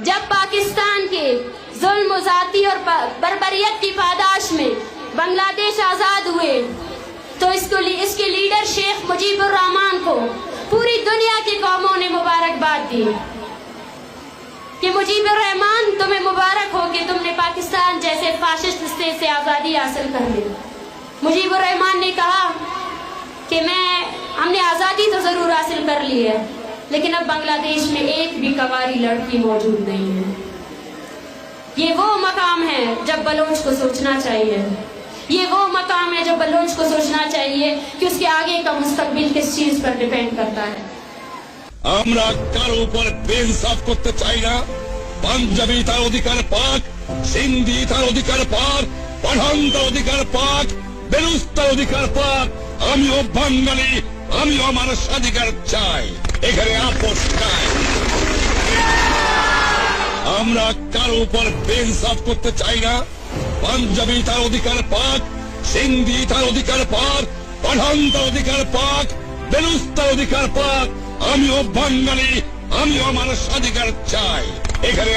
जब पाकिस्तान के जुल्म, ज़ाती और बर्बरियत की पादाश में बांग्लादेश आज़ाद हुए तो इसके लीडर शेख मुजीबुर रहमान को पूरी दुनिया की कौमों ने मुबारकबाद दी कि मुजीबुर रहमान, तुम्हें मुबारक हो कि तुमने पाकिस्तान जैसे फाशिस्ट स्टेट से आज़ादी हासिल कर ली। मुजीबुर रहमान ने कहा कि हमने आज़ादी तो ज़रूर हासिल कर ली है, लेकिन अब बांग्लादेश में एक भी कवारी लड़की मौजूद नहीं है। ये वो मकाम है जब बलोच को सोचना चाहिए, ये वो मकाम है जब बलोच को सोचना चाहिए कि उसके आगे का मुस्तकबिल किस चीज पर डिपेंड करता है। আমরা কারো উপর বেইনসাফ করতে চাই না। পাঞ্জাবি তার অধিকার পাক, সিন্ধি তার অধিকার পাক, পাঠান তার অধিকার পাক, বেলুচ তার অধিকার পাক। আমিও বাঙালি, আমিও আমার স্বাধিকার চাই, এখানে আপোষ নাই। আমরা কারো উপর বেইনসাফ করতে চাই না। পাঞ্জাবি তার অধিকার পাক, সিন্ধি তার অধিকার পাক, পাঠান তার অধিকার পাক, বেলুচ তার অধিকার পাক। আমিও বাঙালি, আমিও আমার স্বাধিকার চাই, এখানে